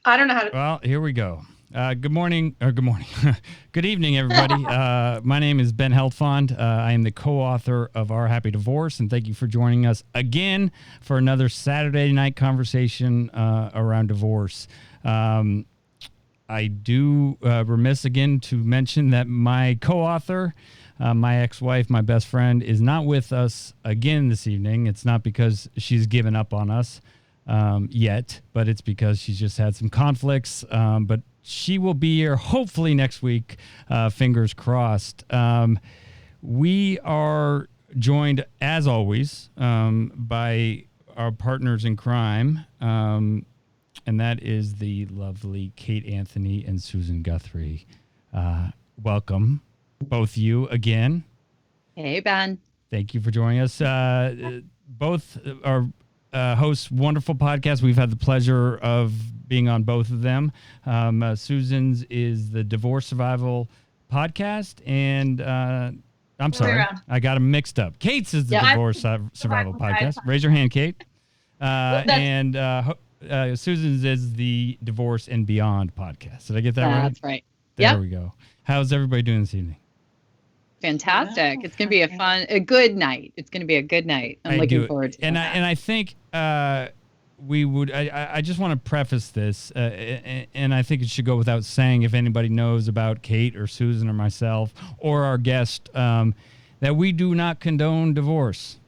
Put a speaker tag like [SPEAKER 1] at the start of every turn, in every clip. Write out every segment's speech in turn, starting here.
[SPEAKER 1] I don't know how to.
[SPEAKER 2] Well, here we go. Good morning. Good evening, everybody. My name is Ben Heltfond. I am the co-author of Our Happy Divorce, and thank you for joining us again for another Saturday night conversation around divorce. I do remiss again to mention that my co-author, my ex-wife, my best friend, is not with us again this evening. It's not because she's given up on us yet, but it's because she's just had some conflicts. But she will be here hopefully next week. Fingers crossed. We are joined, as always, by our partners in crime, and that is the lovely Kate Anthony and Susan Guthrie. Welcome, both you again.
[SPEAKER 3] Hey, Ben.
[SPEAKER 2] Thank you for joining us. Both are hosts wonderful podcasts. We've had the pleasure of being on both of them. Susan's is the Divorce Survival podcast, and I'm sorry, I got them mixed up. Kate's is the Divorce Survival podcast. Raise your hand, Kate. And Susan's is the Divorce and Beyond podcast. Did I get that right?
[SPEAKER 3] That's right.
[SPEAKER 2] There we go. How's everybody doing this evening?
[SPEAKER 3] Fantastic. It's going to be a good night. It's going to be a good night. I'm looking forward to it.
[SPEAKER 2] And I think I just want to preface this, and I think it should go without saying, if anybody knows about Kate or Susan or myself or our guest, that we do not condone divorce.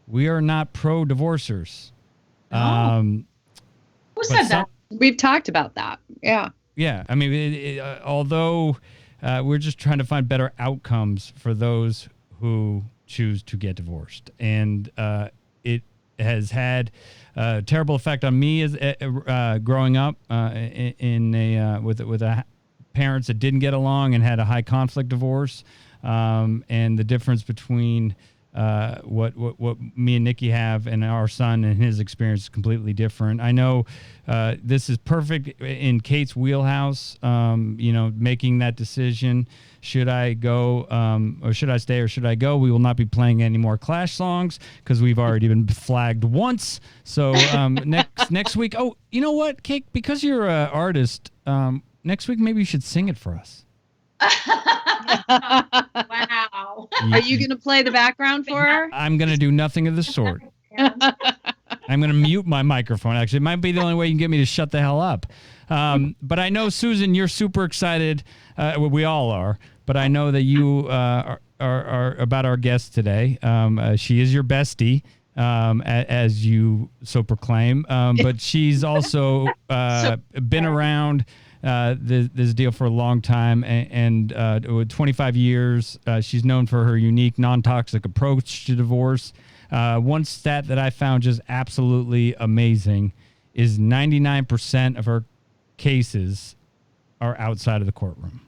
[SPEAKER 2] We are not pro-divorcers.
[SPEAKER 1] Who said that?
[SPEAKER 3] We've talked about that. Yeah.
[SPEAKER 2] Yeah. I mean, although we're just trying to find better outcomes for those who choose to get divorced. And it has had a terrible effect on me as growing up with parents that didn't get along and had a high conflict divorce. And the difference between what me and Nikki have and our son and his experience is completely different. I know this is perfect in Kate's wheelhouse, making that decision. Should I go or should I stay or should I go? We will not be playing any more Clash songs because we've already been flagged once. So next week, oh, you know what, Kate, because you're an artist, next week maybe you should sing it for us.
[SPEAKER 1] Wow.
[SPEAKER 3] Are you going to play the background for her?
[SPEAKER 2] I'm going to do nothing of the sort. I'm going to mute my microphone. Actually, it might be the only way you can get me to shut the hell up. But I know, Susan, you're super excited. We all are. But I know that you are about our guest today. She is your bestie, as you so proclaim. But she's also been around this deal for a long time, and 25 years. She's known for her unique, non-toxic approach to divorce. One stat that I found just absolutely amazing is 99% of her cases are outside of the courtroom.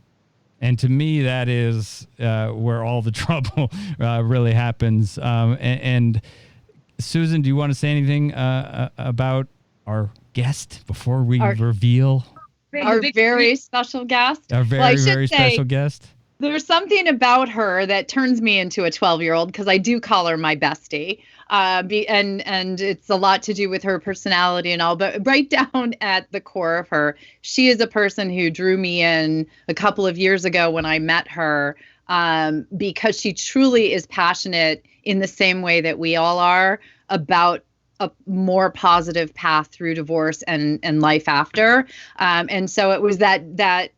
[SPEAKER 2] And to me, that is where all the trouble really happens. And Susan, do you want to say anything about our guest before we reveal?
[SPEAKER 3] Our very special guest.
[SPEAKER 2] Our very special guest.
[SPEAKER 3] There's something about her that turns me into a 12-year-old because I do call her my bestie. And it's a lot to do with her personality and all, but right down at the core of her, she is a person who drew me in a couple of years ago when I met her, because she truly is passionate in the same way that we all are about a more positive path through divorce and life after. And so it was that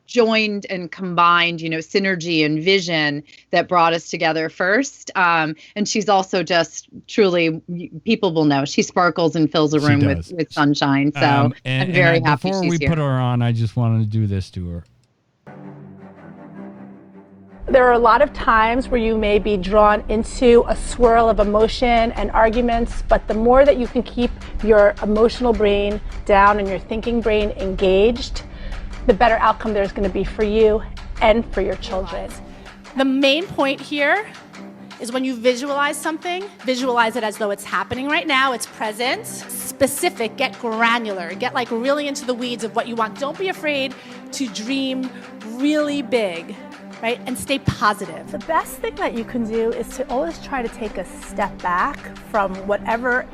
[SPEAKER 3] joined and combined, synergy and vision that brought us together first. And she's also just truly, people will know, she sparkles and fills a room with sunshine. So I'm very happy she's here.
[SPEAKER 2] Before we put her on, I just wanted to do this to her.
[SPEAKER 4] There are a lot of times where you may be drawn into a swirl of emotion and arguments, but the more that you can keep your emotional brain down and your thinking brain engaged, the better outcome there's going to be for you and for your children.
[SPEAKER 5] The main point here is when you visualize something, visualize it as though it's happening right now, it's present, specific, get granular, get like really into the weeds of what you want. Don't be afraid to dream really big. Right? And stay positive.
[SPEAKER 4] The best thing that you can do is to always try to take a step back from whatever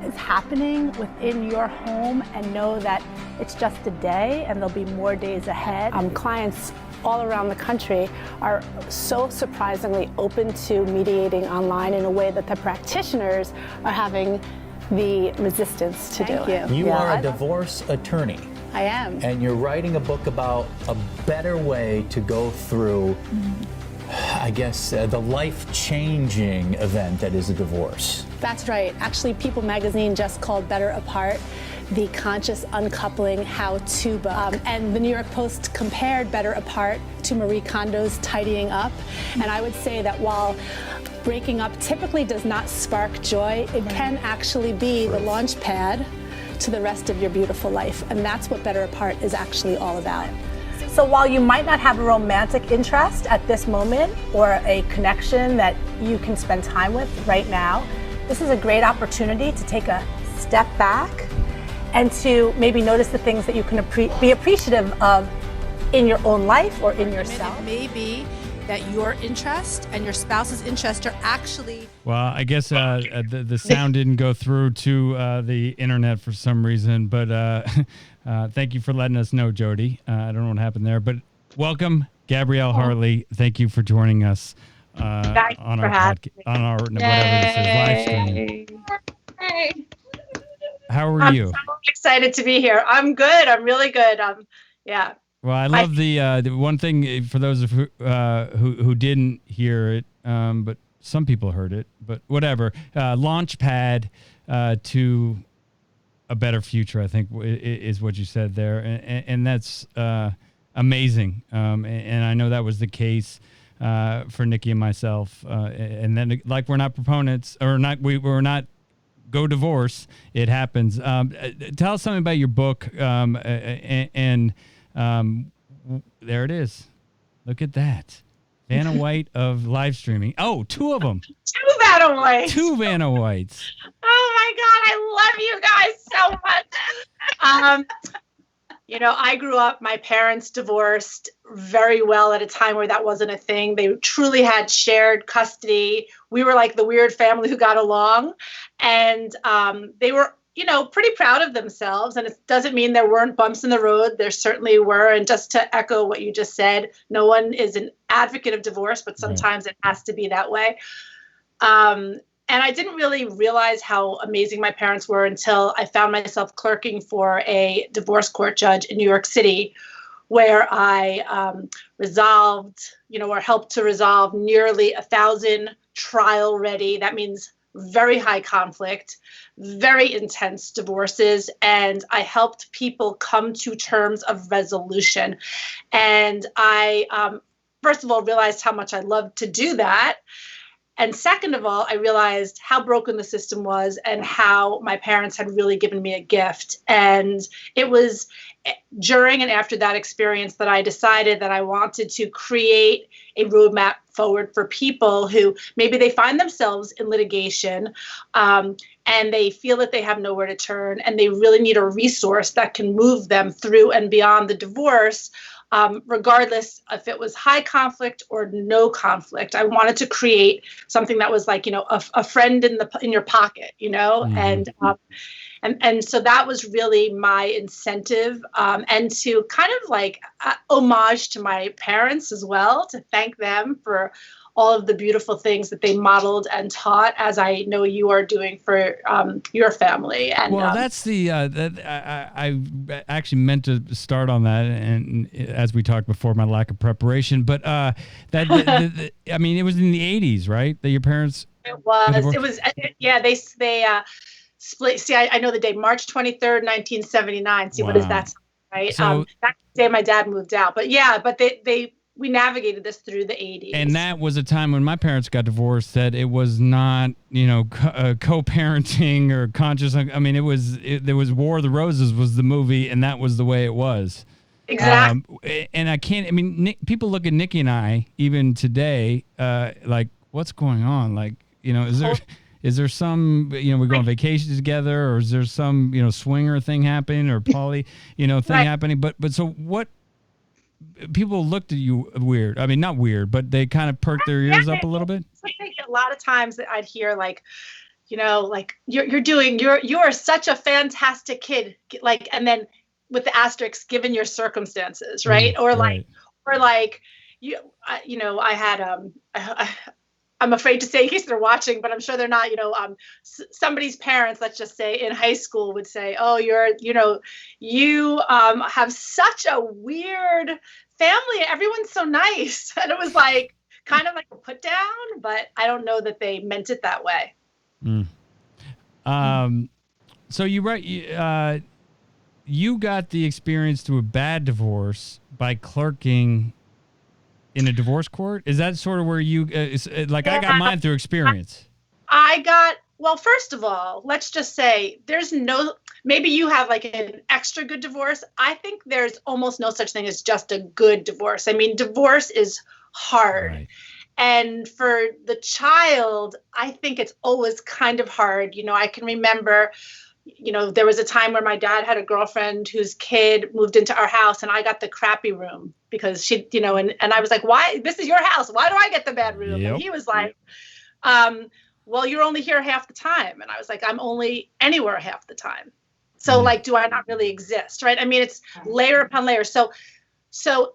[SPEAKER 4] is happening within your home and know that it's just a day and there'll be more days ahead. Clients all around the country are so surprisingly open to mediating online in a way that the practitioners are having the resistance to do.
[SPEAKER 3] Thank
[SPEAKER 4] you.
[SPEAKER 6] You are a divorce attorney.
[SPEAKER 4] I am.
[SPEAKER 6] And you're writing a book about a better way to go through, I guess, the life-changing event that is a divorce.
[SPEAKER 4] That's right. Actually, People magazine just called Better Apart the conscious uncoupling how-to book. And the New York Post compared Better Apart to Marie Kondo's Tidying Up. And I would say that while breaking up typically does not spark joy, it can actually be the launch pad to the rest of your beautiful life. And that's what Better Apart is actually all about. So while you might not have a romantic interest at this moment or a connection that you can spend time with right now, this is a great opportunity to take a step back and to maybe notice the things that you can be appreciative of in your own life or in yourself.
[SPEAKER 5] It may be that your interest and your spouse's interest are actually...
[SPEAKER 2] Well, I guess the sound didn't go through to the internet for some reason, but thank you for letting us know, Jody. I don't know what happened there, but welcome, Gabrielle Hartley. Thank you for joining us on our podcast, on our whatever this is, live stream.
[SPEAKER 1] Hey.
[SPEAKER 2] How are you?
[SPEAKER 7] I'm so excited to be here. I'm good. I'm really good. Yeah.
[SPEAKER 2] Well, I love the one thing for those of who didn't hear it, but some people heard it. But whatever, launch pad to a better future, I think is what you said there, and that's amazing. And I know that was the case for Nikki and myself. And then, like, we're not proponents, or not, we're not. Go divorce. It happens. Tell us something about your book, and there it is. Look at that. Vanna White of live streaming. Oh, two of them.
[SPEAKER 7] Two Vanna Whites.
[SPEAKER 2] Two Vanna Whites.
[SPEAKER 7] Oh my God, I love you guys so much. I grew up, my parents divorced very well at a time where that wasn't a thing. They truly had shared custody. We were like the weird family who got along. And they were, pretty proud of themselves. And it doesn't mean there weren't bumps in the road. There certainly were. And just to echo what you just said, no one is an advocate of divorce, but sometimes it has to be that way. And I didn't really realize how amazing my parents were until I found myself clerking for a divorce court judge in New York City, where I resolved, or helped to resolve nearly 1,000 trial ready. That means very high conflict, very intense divorces. And I helped people come to terms of resolution. And I, first of all, realized how much I loved to do that. And second of all, I realized how broken the system was and how my parents had really given me a gift. And it was during and after that experience that I decided that I wanted to create a roadmap forward for people who maybe they find themselves in litigation and they feel that they have nowhere to turn and they really need a resource that can move them through and beyond the divorce. Regardless if it was high conflict or no conflict, I wanted to create something that was like, a friend in your pocket, and so that was really my incentive, and to kind of like homage to my parents as well, to thank them for all of the beautiful things that they modeled and taught, as I know you are doing for your family. And
[SPEAKER 2] well, that's the I actually meant to start on that, and as we talked before, my lack of preparation. But I mean, it was in the '80s, right? That your parents.
[SPEAKER 7] It was. Yeah, they split. See, I know the day, March 23rd, 1979. See, wow. What is that? Right.
[SPEAKER 2] So,
[SPEAKER 7] that's the day my dad moved out. But yeah, we navigated this through the 80s.
[SPEAKER 2] And that was a time when my parents got divorced that it was not, co-parenting or conscious. I mean, there was War of the Roses was the movie, and that was the way it was.
[SPEAKER 7] Exactly.
[SPEAKER 2] And people look at Nikki and I, even today, like, what's going on? Like, is there some, we go on vacation together, or is there some, swinger thing happening, or poly, thing happening? But so what? People looked at you weird. I mean, not weird, but they kind of perked their ears up a little bit.
[SPEAKER 7] I think a lot of times that I'd hear like, you know, like you are such a fantastic kid. Like, and then with the asterisk, given your circumstances, right?
[SPEAKER 2] Right.
[SPEAKER 7] Or like you know, I had, I'm afraid to say in case they're watching, but I'm sure they're not, you know, somebody's parents, let's just say in high school would say, oh, you have such a weird family. Everyone's so nice. And it was like, kind of like a put down, but I don't know that they meant it that way.
[SPEAKER 2] So you got the experience through a bad divorce by clerking in a divorce court. Is that sort of where you I got mine through experience?
[SPEAKER 7] Well, first of all, let's just say maybe you have like an extra good divorce. I think there's almost no such thing as just a good divorce. I mean, divorce is hard. Right. And for the child, I think it's always kind of hard. You know, I can remember, you know, there was a time where my dad had a girlfriend whose kid moved into our house and I got the crappy room because she, you know, and I was like, why? This is your house. Why do I get the bad room? Yep. And he was like, well, you're only here half the time. And I was like, I'm only anywhere half the time. So like, do I not really exist? Right. I mean, it's layer upon layer. So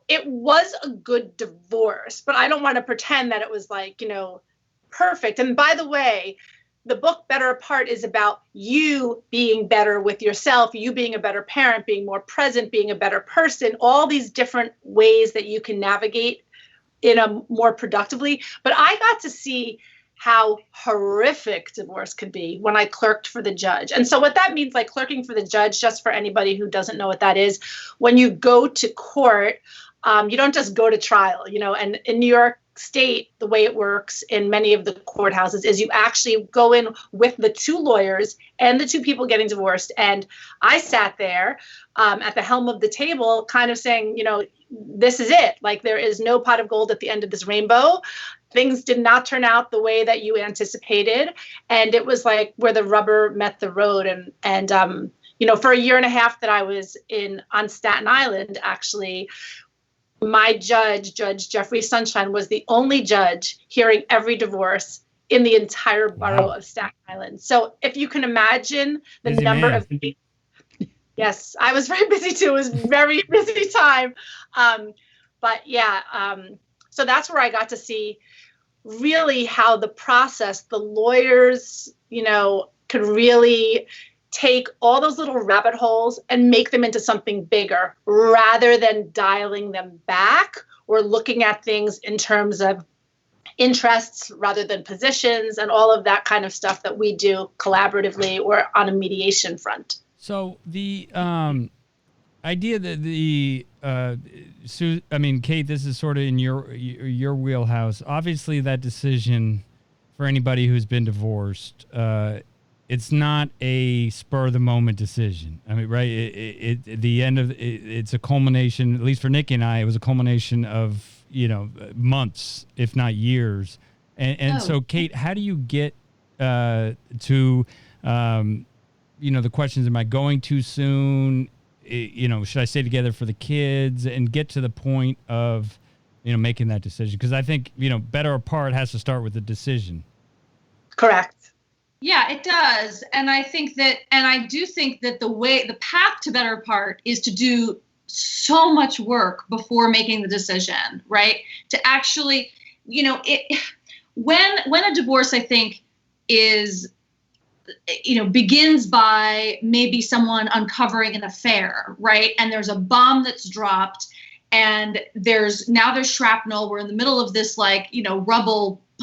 [SPEAKER 7] it was a good divorce, but I don't want to pretend that it was like, you know, perfect. And by the way, the book Better Apart is about you being better with yourself, you being a better parent, being more present, being a better person, all these different ways that you can navigate in a more productively. But I got to see how horrific divorce could be when I clerked for the judge. And so what that means, like clerking for the judge, just for anybody who doesn't know what that is, when you go to court, you don't just go to trial, you know, and in New York State, the way it works in many of the courthouses is you actually go in with the two lawyers and the two people getting divorced. And I sat there at the helm of the table kind of saying, you know, this is it. Like there is no pot of gold at the end of this rainbow. Things did not turn out the way that you anticipated. And it was like where the rubber met the road. And you know, for a year and a half that I was on Staten Island, actually, my judge, Judge Jeffrey Sunshine, was the only judge hearing every divorce in the entire borough of Staten Island. So if you can imagine the
[SPEAKER 2] busy
[SPEAKER 7] number
[SPEAKER 2] man.
[SPEAKER 7] of yes, I was very busy too. It was a very busy time. But yeah, so that's where I got to see really how the process, the lawyers, you know, could really take all those little rabbit holes and make them into something bigger rather than dialing them back or looking at things in terms of interests rather than positions and all of that kind of stuff that we do collaboratively or on a mediation front.
[SPEAKER 2] So the idea that Kate, this is sort of in your wheelhouse. Obviously, that decision for anybody who's been divorced, it's not a spur of the moment decision. I mean, right? It's a culmination. At least for Nikki and I, it was a culmination of, you know, months, if not years. And so, Kate, how do you get to you know, the questions? Am I going too soon? You know, should I stay together for the kids? And get to the point of, you know, making that decision. Because I think, you know, Better Apart has to start with the decision.
[SPEAKER 7] Correct.
[SPEAKER 1] Yeah, it does. And I do think that the path to Better Apart is to do so much work before making the decision, right? To actually, you know, when a divorce, I think, is, you know, begins by maybe someone uncovering an affair, right? And there's a bomb that's dropped and there's shrapnel. We're in the middle of this, like, you know,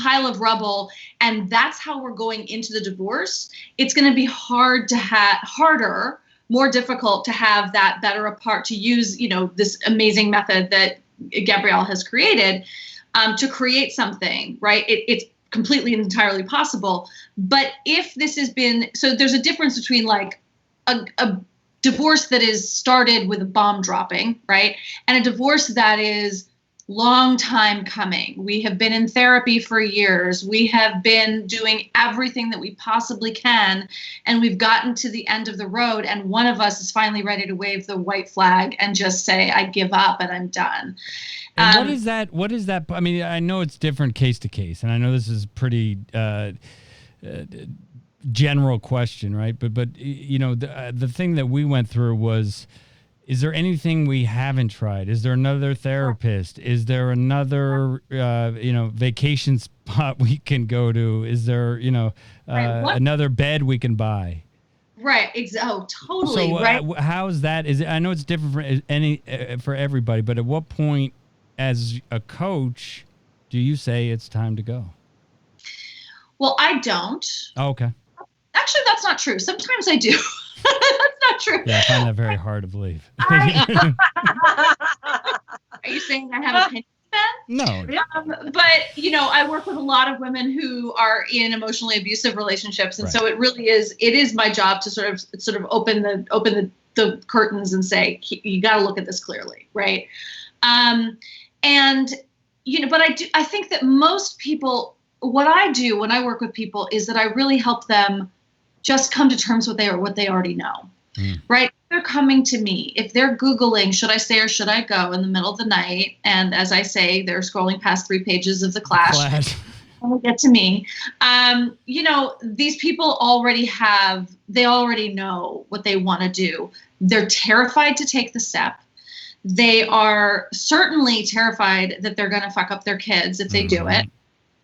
[SPEAKER 1] pile of rubble. And that's how we're going into the divorce. It's going to be harder, more difficult to have that Better Apart, to use, you know, this amazing method that Gabrielle has created to create something, right? It's completely and entirely possible. But if this has been, so there's a difference between like a divorce that is started with a bomb dropping, right? And a divorce that is long time coming. We have been in therapy for years. We have been doing everything that we possibly can. And we've gotten to the end of the road. And one of us is finally ready to wave the white flag and just say, I give up and I'm done.
[SPEAKER 2] And what is that? I mean, I know it's different case to case, and I know this is pretty general question, right? But you know, the thing that we went through was, is there anything we haven't tried? Is there another therapist? Is there another, vacation spot we can go to? Is there, another bed we can buy?
[SPEAKER 1] Right. Oh, totally.
[SPEAKER 2] So
[SPEAKER 1] right.
[SPEAKER 2] How is that? I know it's different for everybody, but at what point, as a coach, do you say it's time to go?
[SPEAKER 1] Well, I don't.
[SPEAKER 2] Oh, okay.
[SPEAKER 1] Actually, that's not true. Sometimes I do. That's not true.
[SPEAKER 2] Yeah, I find that very hard to believe.
[SPEAKER 1] Are you saying I have opinions, Ben?
[SPEAKER 2] No.
[SPEAKER 1] But I work with a lot of women who are in emotionally abusive relationships, and so it really is my job to sort of open the curtains and say, you got to look at this clearly, right? But I think that most people, what I do when I work with people is that I really help them just come to terms with what they already know, right? If they're coming to me, if they're Googling, should I stay or should I go in the middle of the night? And as I say, they're scrolling past 3 pages of the Clash. When they get to me, these people already know what they want to do. They're terrified to take the step. They are certainly terrified that they're going to fuck up their kids if they do it.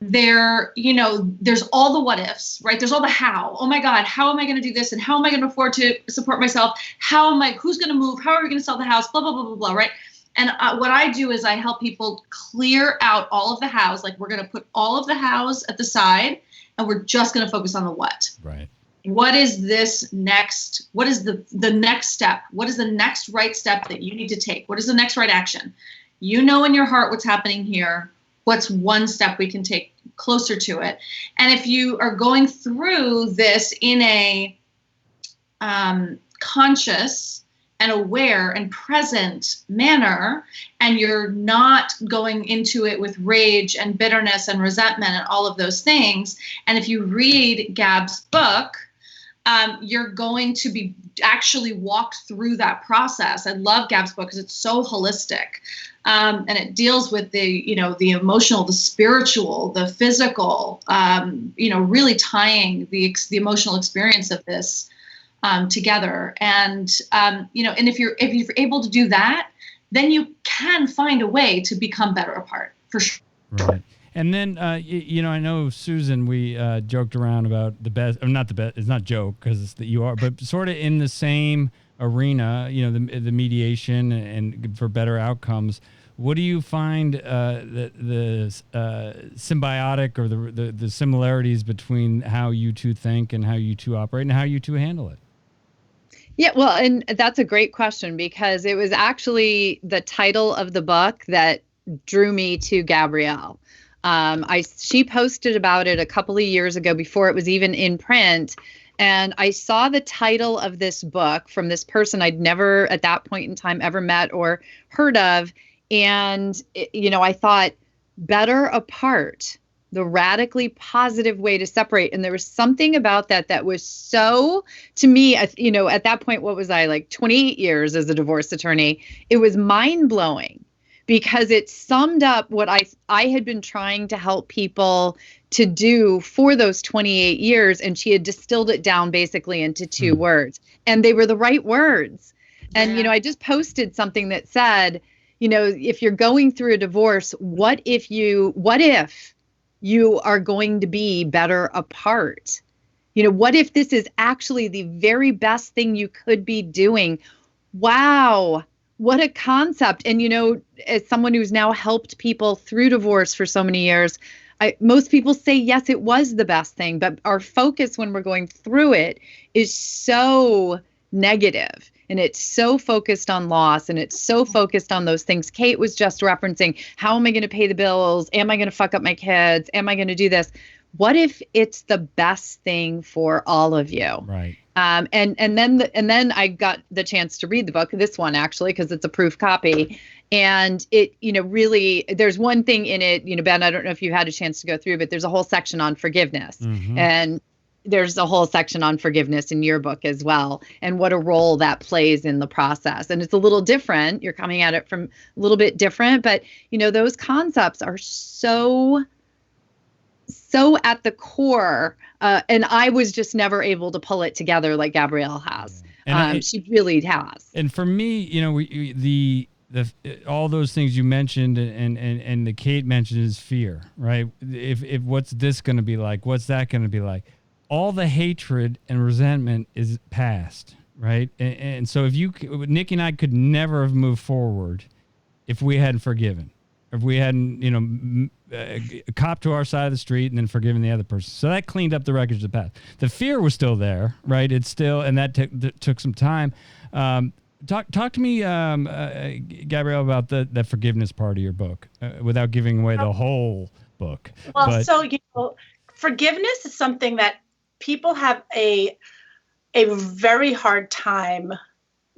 [SPEAKER 1] There's all the what ifs, right? There's all the how. Oh my God, how am I going to do this? And how am I going to afford to support myself? Who's going to move? How are we going to sell the house? Blah, blah, blah, blah, blah, right? And what I do is I help people clear out all of the hows. Like, we're going to put all of the hows at the side, and we're just going to focus on the what.
[SPEAKER 2] Right.
[SPEAKER 1] What is this next? What is the next step? What is the next right step that you need to take? What is the next right action? You know in your heart what's happening here. What's one step we can take closer to it? And if you are going through this in a conscious and aware and present manner, and you're not going into it with rage and bitterness and resentment and all of those things, and if you read Gab's book, you're going to be actually walked through that process. I love Gab's book because it's so holistic. And it deals with the emotional, the spiritual, the physical, really tying the emotional experience of this together. And, and if you're able to do that, then you can find a way to become better apart, for sure.
[SPEAKER 2] Right. And then, I know, Susan, we joked around about the best, or not the best, it's not joke because it's that you are, but sort of in the same arena, the mediation and for better outcomes. What do you find the symbiotic or the similarities between how you two think and how you two operate and how you two handle it?
[SPEAKER 3] Yeah, well, and that's a great question because it was actually the title of the book that drew me to Gabrielle. She posted about it a couple of years ago before it was even in print. And I saw the title of this book from this person I'd never at that point in time ever met or heard of. And, I thought, better apart, the radically positive way to separate. And there was something about that was so, to me, at that point, what was I, like 28 years as a divorce attorney? It was mind blowing because it summed up what I had been trying to help people to do for those 28 years. And she had distilled it down basically into 2 words. And they were the right words. And, I just posted something that said, if you're going through a divorce, what if you are going to be better apart? What if this is actually the very best thing you could be doing? Wow, what a concept. And, as someone who's now helped people through divorce for so many years, most people say, yes, it was the best thing. But our focus when we're going through it is so negative. And it's so focused on loss and it's so focused on those things Kate was just referencing. How am I going to pay the bills? Am I going to fuck up my kids? Am I going to do this? What if it's the best thing for all of you?
[SPEAKER 2] Right.
[SPEAKER 3] And then I got the chance to read the book, this one actually, because it's a proof copy. And it, really, there's one thing in it, Ben, I don't know if you had a chance to go through, but there's a whole section on forgiveness. Mm-hmm. And there's a whole section on forgiveness in your book as well, and what a role that plays in the process. And it's a little different. You're coming at it from a little bit different, but those concepts are so so at the core, and I was just never able to pull it together like Gabrielle has. And she really has.
[SPEAKER 2] And for me, you know, the all those things you mentioned and the Kate mentioned is fear, right? If what's this going to be like? What's that going to be like? All the hatred and resentment is past, right? And so if Nikki and I could never have moved forward if we hadn't forgiven, if we hadn't, you know, copped to our side of the street and then forgiven the other person. So that cleaned up the wreckage of the past. The fear was still there, right? It's still, and that took some time. Talk to me, Gabrielle, about the forgiveness part of your book, without giving away the whole book.
[SPEAKER 7] Well, so forgiveness is something that people have a very hard time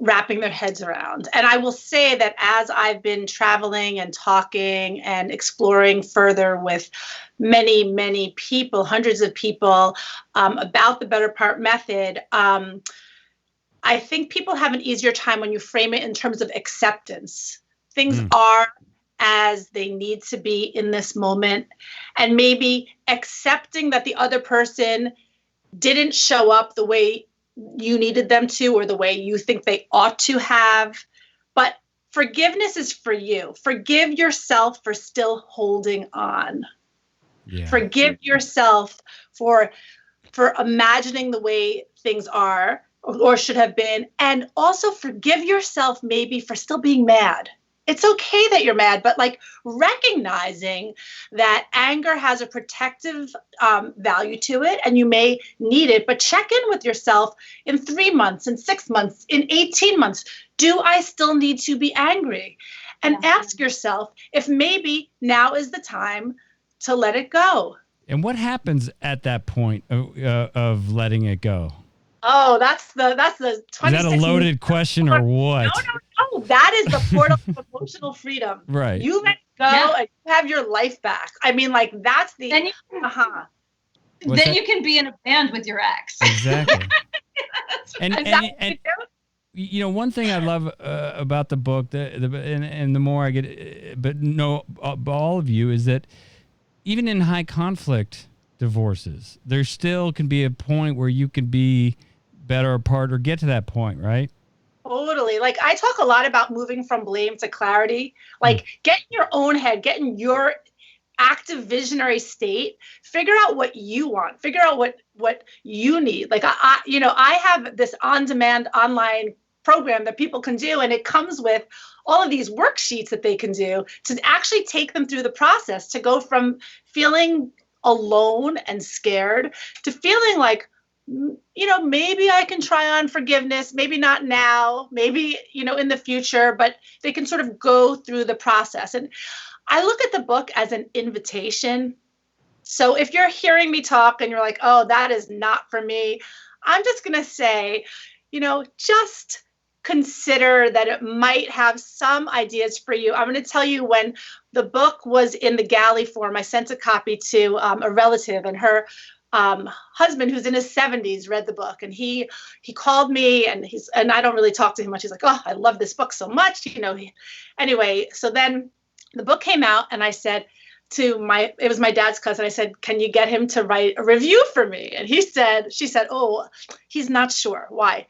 [SPEAKER 7] wrapping their heads around. And I will say that as I've been traveling and talking and exploring further with many, many people, hundreds of people, about the Better Part method, I think people have an easier time when you frame it in terms of acceptance. Things are as they need to be in this moment, and maybe accepting that the other person didn't show up the way you needed them to or the way you think they ought to have. But forgiveness is for you. Forgive yourself for still holding on. Yeah. Forgive yourself for imagining the way things are or should have been. And also forgive yourself maybe for still being mad. It's okay that you're mad, but like recognizing that anger has a protective value to it and you may need it, but check in with yourself in 3 months, in 6 months, in 18 months. Do I still need to be angry? And ask yourself if maybe now is the time to let it go.
[SPEAKER 2] And what happens at that point of letting it go?
[SPEAKER 7] Oh, that's the 26.
[SPEAKER 2] Is that a loaded question or what?
[SPEAKER 7] No. That is the portal of emotional freedom.
[SPEAKER 2] Right.
[SPEAKER 7] You let go and you have your life back. I mean, like that's the
[SPEAKER 1] Then you can be in a band with your ex.
[SPEAKER 2] Exactly. and you know, one thing I love about the book, and the more I get, but no, all of you, is that even in high conflict divorces, there still can be a point where you can be better apart or get to that point, right?
[SPEAKER 7] Totally. Like I talk a lot about moving from blame to clarity. Like get in your own head, get in your active visionary state, figure out what you want, figure out what you need. Like I have this on-demand online program that people can do, and it comes with all of these worksheets that they can do to actually take them through the process to go from feeling alone and scared to feeling like, you know, maybe I can try on forgiveness, maybe not now, maybe, you know, in the future, but they can sort of go through the process. And I look at the book as an invitation. So if you're hearing me talk and you're like, oh, that is not for me, I'm just going to say, you know, just consider that it might have some ideas for you. I'm going to tell you, when the book was in the galley form, I sent a copy to a relative, and her husband, who's in his 70s, read the book, and he called me, and I don't really talk to him much. He's like, oh, I love this book so much, you know. Anyway, so then the book came out, and I said it was my dad's cousin. I said, can you get him to write a review for me? And she said, oh, he's not sure. Why?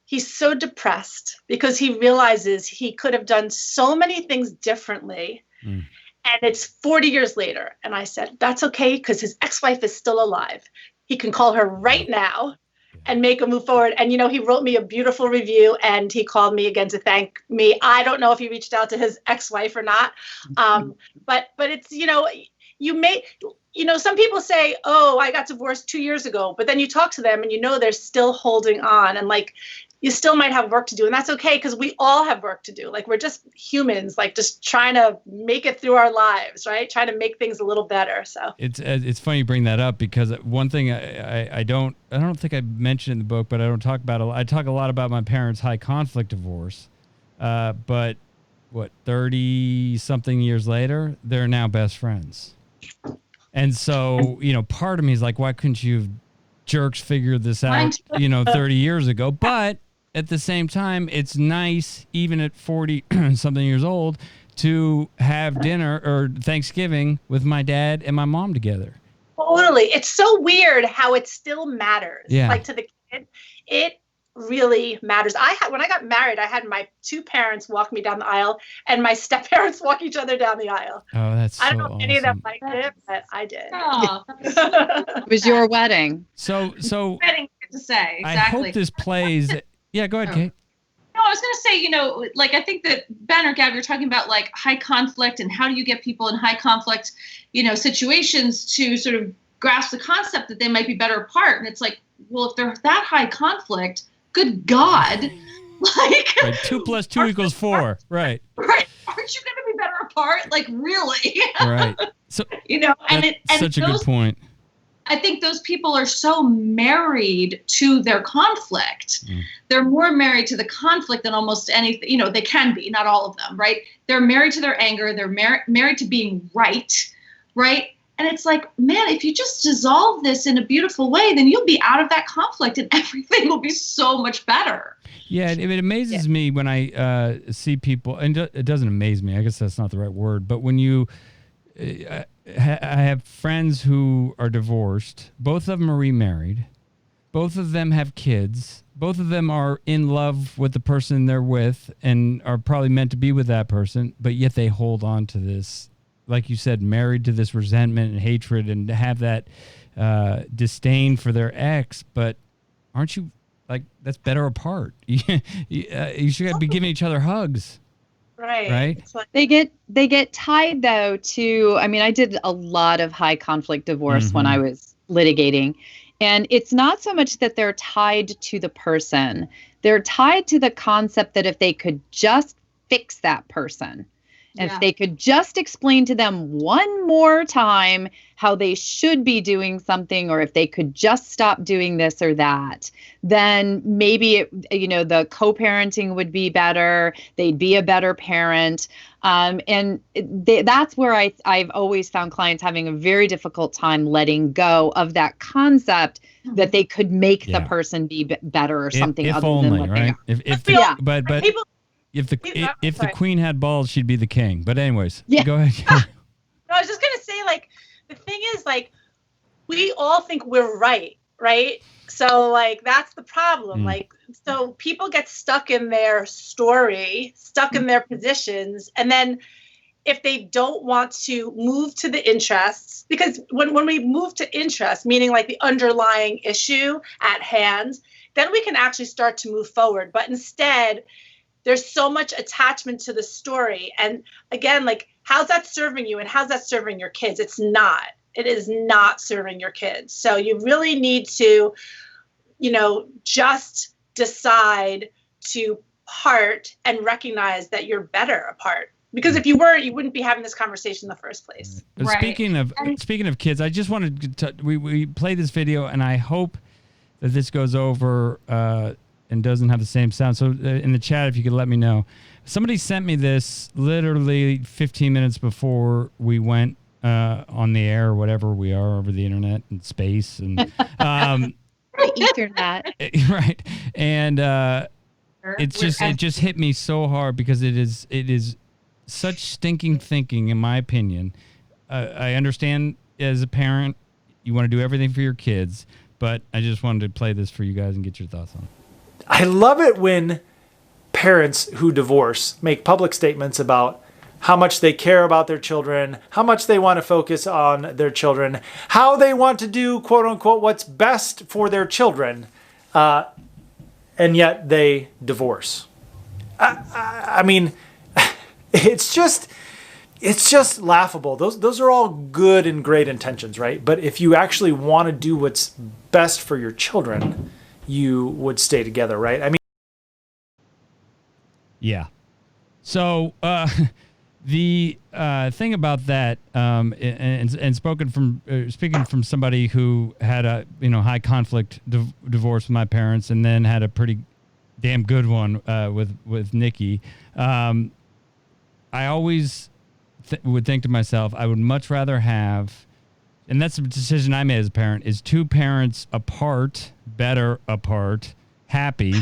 [SPEAKER 7] He's so depressed because he realizes he could have done so many things differently. And it's 40 years later. And I said, that's okay, because his ex-wife is still alive. He can call her right now and make a move forward. And, you know, he wrote me a beautiful review, and he called me again to thank me. I don't know if he reached out to his ex-wife or not. But it's, you know, some people say, oh, I got divorced 2 years ago, but then you talk to them and you know they're still holding on, and like you still might have work to do, and that's okay, because we all have work to do. Like we're just humans, like just trying to make it through our lives, right? Trying to make things a little better. So
[SPEAKER 2] it's funny you bring that up, because one thing I don't think I mentioned in the book, but I don't talk about I talk a lot about my parents' high conflict divorce, but 30 something years later, they're now best friends. And so, you know, part of me is like, why couldn't you jerks figure this out, 30 years ago? But at the same time, it's nice, even at 40 something years old, to have dinner or Thanksgiving with my dad and my mom together.
[SPEAKER 7] Totally. It's so weird how it still matters.
[SPEAKER 2] Yeah.
[SPEAKER 7] Like to the kid, it really matters. When I got married, I had my two parents walk me down the aisle and my step parents walk each other down the aisle.
[SPEAKER 2] Oh, that's so
[SPEAKER 7] I don't know if any of them
[SPEAKER 2] awesome.
[SPEAKER 7] liked it, but I did.
[SPEAKER 1] Oh,
[SPEAKER 3] It was your wedding.
[SPEAKER 2] So
[SPEAKER 1] wedding to say
[SPEAKER 2] I
[SPEAKER 1] exactly.
[SPEAKER 2] hope this plays. Yeah, go ahead, Kate.
[SPEAKER 1] No, I was going to say, like I think that Ben or Gab, you're talking about like high conflict and how do you get people in high conflict, situations to sort of grasp the concept that they might be better apart. And it's like, well, if they're that high conflict, good God, like
[SPEAKER 2] Right, 2 + 2 = 4. Right.
[SPEAKER 1] Right? Aren't you going to be better apart? Like really?
[SPEAKER 2] Right. So
[SPEAKER 1] and
[SPEAKER 2] such a good point.
[SPEAKER 1] I think those people are so married to their conflict. They're more married to the conflict than almost anything. They can be, not all of them, right? They're married to their anger. They're married to being right? And it's like, man, if you just dissolve this in a beautiful way, then you'll be out of that conflict and everything will be so much better.
[SPEAKER 2] Yeah, it amazes me when I see people, and it doesn't amaze me. I guess that's not the right word, but when you... I have friends who are divorced. Both of them are remarried. Both of them have kids. Both of them are in love with the person they're with and are probably meant to be with that person, but yet they hold on to this, like you said, married to this resentment and hatred and have that disdain for their ex. But aren't you, like, that's better apart? You should be giving each other hugs. Right.
[SPEAKER 7] It's like,
[SPEAKER 3] They get tied though to, I did a lot of high conflict divorce when I was litigating. And it's not so much that they're tied to the person. They're tied to the concept that if they could just fix that person, if they could just explain to them one more time how they should be doing something, or if they could just stop doing this or that, then maybe the co-parenting would be better. They'd be a better parent. That's where I've always found clients having a very difficult time letting go of that concept that they could make the person be better or something
[SPEAKER 2] if
[SPEAKER 3] other
[SPEAKER 2] only,
[SPEAKER 3] than what
[SPEAKER 2] right?
[SPEAKER 3] they are.
[SPEAKER 2] But
[SPEAKER 7] people,
[SPEAKER 2] if the queen had balls, she'd be the king. But anyways, go ahead.
[SPEAKER 7] No, I was just gonna say, like, the thing is, like, we all think we're right? So, like, that's the problem. Like, so people get stuck in their story, stuck in their positions, and then if they don't want to move to the interests, because when we move to interest, meaning like the underlying issue at hand, then we can actually start to move forward. But instead, there's so much attachment to the story. And again, like, how's that serving you and how's that serving your kids? It's not. It is not serving your kids. So you really need to, just decide to part and recognize that you're better apart. Because if you weren't, you wouldn't be having this conversation in the first place.
[SPEAKER 1] Right.
[SPEAKER 2] Speaking of kids, I just wanted to we play this video, and I hope that this goes over and doesn't have the same sound. So in the chat, if you could let me know. Somebody sent me this literally 15 minutes before we went on the air, or whatever we are, over the internet and space and
[SPEAKER 3] Ethernet.
[SPEAKER 2] right. And it just hit me so hard because it is such stinking thinking, in my opinion. I understand as a parent, you want to do everything for your kids, but I just wanted to play this for you guys and get your thoughts on it.
[SPEAKER 8] I love it when parents who divorce make public statements about how much they care about their children, how much they want to focus on their children, how they want to do, quote unquote, what's best for their children, and yet they divorce. I mean, it's just laughable. Those are all good and great intentions, right? But if you actually want to do what's best for your children, you would stay together, right? I mean,
[SPEAKER 2] yeah. So the thing about that, and speaking from somebody who had a high conflict divorce with my parents, and then had a pretty damn good one with Nikki. I always would think to myself, I would much rather have, and that's the decision I made as a parent, is two parents apart, better apart, happy,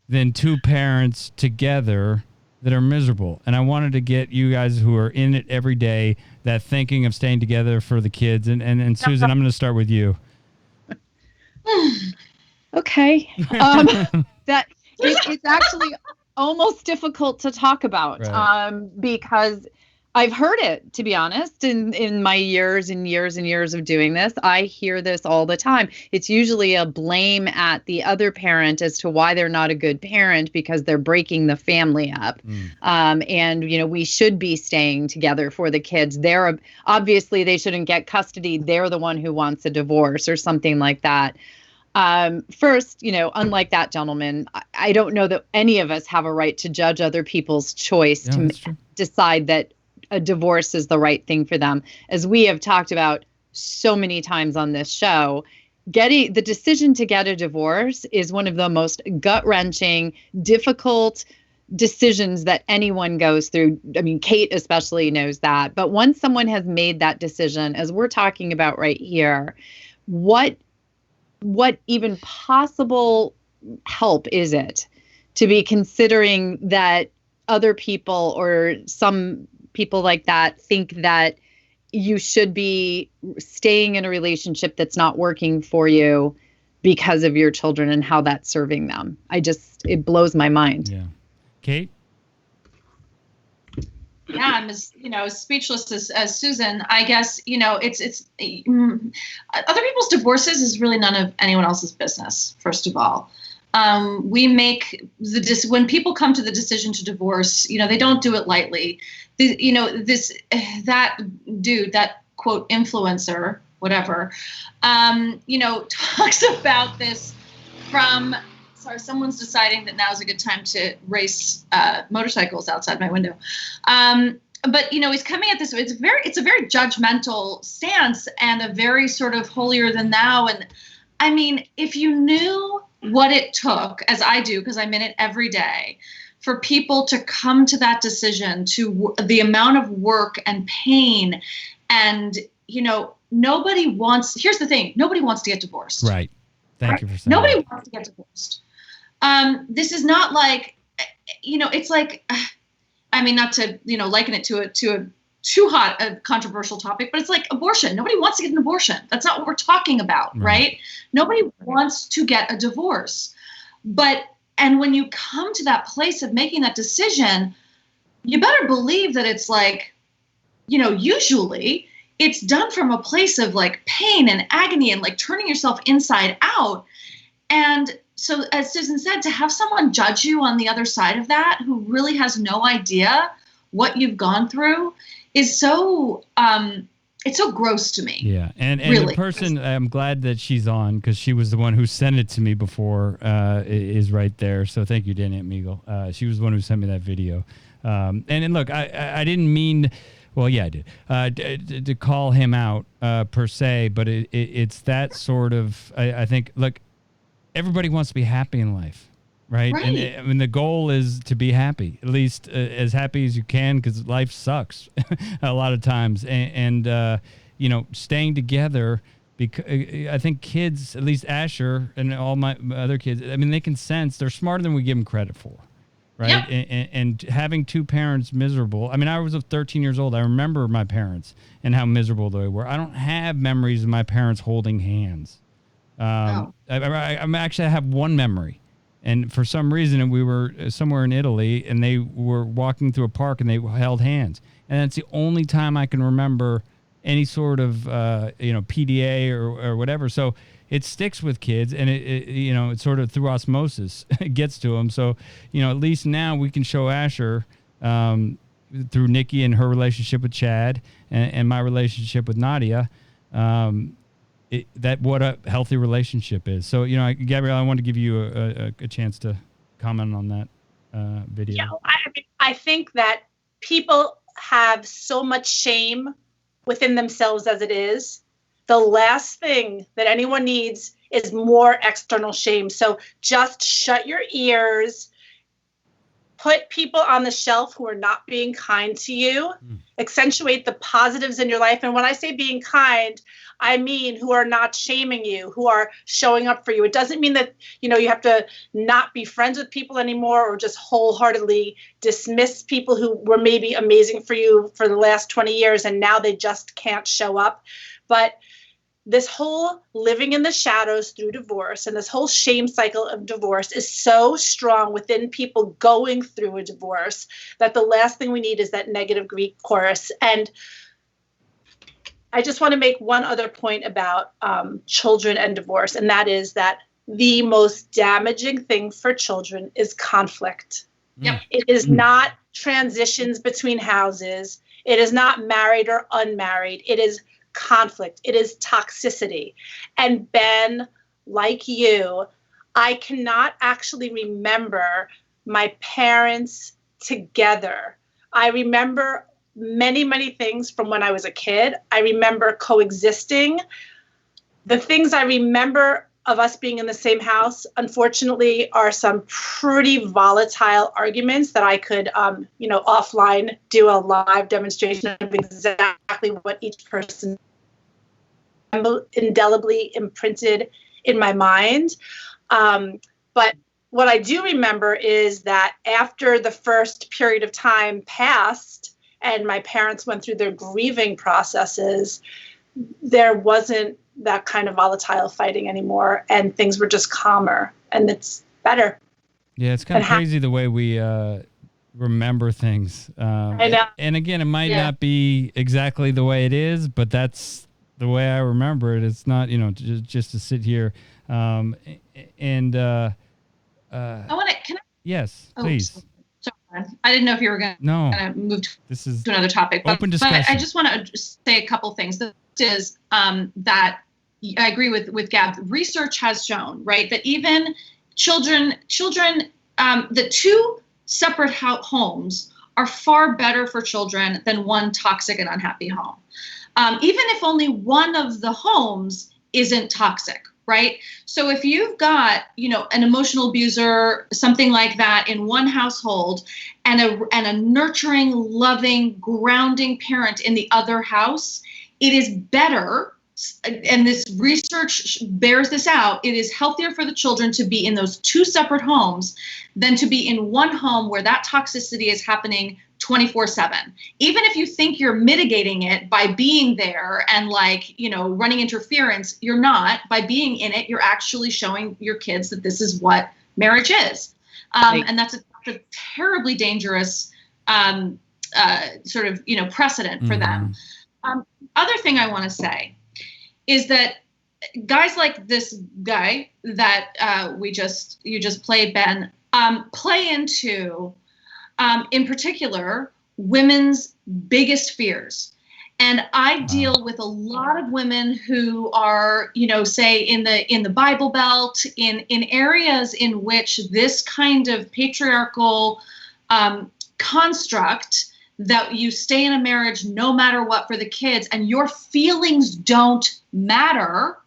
[SPEAKER 2] than two parents together that are miserable. And I wanted to get you guys who are in it every day, that thinking of staying together for the kids? And Susan, I'm going to start with you.
[SPEAKER 3] Okay. It's actually almost difficult to talk about, because I've heard it, to be honest, in my years and years and years of doing this. I hear this all the time. It's usually a blame at the other parent as to why they're not a good parent because they're breaking the family up. And, we should be staying together for the kids. Obviously, they shouldn't get custody. They're the one who wants a divorce or something like that. First, unlike that gentleman, I don't know that any of us have a right to judge other people's choice to decide that a divorce is the right thing for them. As we have talked about so many times on this show, the decision to get a divorce is one of the most gut-wrenching, difficult decisions that anyone goes through. I mean, Kate especially knows that. But once someone has made that decision, as we're talking about right here, what even possible help is it to be considering that other people or some people like that think that you should be staying in a relationship that's not working for you because of your children and how that's serving them? It blows my mind.
[SPEAKER 2] Yeah. Kate?
[SPEAKER 1] Yeah, I'm as speechless as Susan. I guess it's other people's divorces is really none of anyone else's business. First of all, we make when people come to the decision to divorce, they don't do it lightly. That dude, that quote influencer, whatever, talks about this from. Sorry, someone's deciding that now is a good time to race motorcycles outside my window. But he's coming at this. It's a very judgmental stance and a very sort of holier than thou. And I mean, if you knew what it took, as I do, because I'm in it every day, for people to come to that decision, to the amount of work and pain, and nobody wants. Here's the thing: nobody wants to get divorced.
[SPEAKER 2] Right. Thank you for saying.
[SPEAKER 1] Nobody wants to get divorced. This is not like, it's like, I mean, not to, liken it to a too hot a controversial topic, but it's like abortion. Nobody wants to get an abortion. That's not what we're talking about, right? Nobody wants to get a divorce. And when you come to that place of making that decision, you better believe that it's like, usually it's done from a place of like pain and agony and like turning yourself inside out. And so, as Susan said, to have someone judge you on the other side of that, who really has no idea what you've gone through, is so it's so gross to me.
[SPEAKER 2] Yeah, and
[SPEAKER 1] really
[SPEAKER 2] the person, I'm glad that she's on because she was the one who sent it to me before, is right there. So thank you, Dan Meagle. She was the one who sent me that video. And look, I didn't mean. Well, yeah, I did to call him out per se, but it's that sort of. I think. Look, everybody wants to be happy in life, right? And I mean, the goal is to be happy, at least as happy as you can, because life sucks a lot of times. And staying together. Because I think kids, at least Asher and all my other kids, I mean, they can sense they're smarter than we give them credit for. Right. Yep. And having two parents miserable. I mean, I was 13 years old. I remember my parents and how miserable they were. I don't have memories of my parents holding hands. I have one memory. And for some reason, we were somewhere in Italy and they were walking through a park and they held hands. And that's the only time I can remember any sort of, PDA or whatever. So it sticks with kids, and it's sort of through osmosis, it gets to them. So, at least now we can show Asher through Nikki and her relationship with Chad and my relationship with Nadia, that what a healthy relationship is. So, Gabrielle, I want to give you a chance to comment on that video.
[SPEAKER 7] Yeah, I think that people have so much shame within themselves as it is. The last thing that anyone needs is more external shame. So just shut your ears, put people on the shelf who are not being kind to you, accentuate the positives in your life. And when I say being kind, I mean who are not shaming you, who are showing up for you. It doesn't mean that, you have to not be friends with people anymore or just wholeheartedly dismiss people who were maybe amazing for you for the last 20 years and now they just can't show up. But this whole living in the shadows through divorce and this whole shame cycle of divorce is so strong within people going through a divorce that the last thing we need is that negative Greek chorus. And I just want to make one other point about children and divorce, and that is that the most damaging thing for children is conflict.
[SPEAKER 1] Yep.
[SPEAKER 7] It is not transitions between houses. It is not married or unmarried. It is conflict. It is toxicity. And Ben, like you, I cannot actually remember my parents together. I remember many, many things from when I was a kid. I remember coexisting. The things I remember of us being in the same house, unfortunately, are some pretty volatile arguments that I could, offline do a live demonstration of exactly what each person indelibly imprinted in my mind. But what I do remember is that after the first period of time passed and my parents went through their grieving processes, there wasn't that kind of volatile fighting anymore, and things were just calmer, and it's better.
[SPEAKER 2] Yeah, it's kind of crazy the way we remember things.
[SPEAKER 7] I know.
[SPEAKER 2] And again, it might not be exactly the way it is, but that's the way I remember it. It's not, just to sit here. I want
[SPEAKER 1] to, can I?
[SPEAKER 2] Yes, please.
[SPEAKER 1] Sorry, I didn't know if you were going to move to another topic.
[SPEAKER 2] Open discussion.
[SPEAKER 1] But I just want to say a couple things. This is that I agree with Gab. Research has shown, right, that even children, the two separate homes are far better for children than one toxic and unhappy home. Even if only one of the homes isn't toxic, right? So if you've got, an emotional abuser, something like that in one household, and a nurturing, loving, grounding parent in the other house, it is better, and this research bears this out, it is healthier for the children to be in those two separate homes than to be in one home where that toxicity is happening 24/7. Even if you think you're mitigating it by being there and running interference, you're not. By being in it, you're actually showing your kids that this is what marriage is. And that's a terribly dangerous precedent for them. Other thing I want to say is that guys like this guy that you just played, Ben, play into, in particular, women's biggest fears. And I deal with a lot of women who are, say in the Bible Belt, in areas in which this kind of patriarchal construct that you stay in a marriage no matter what for the kids and your feelings don't matter,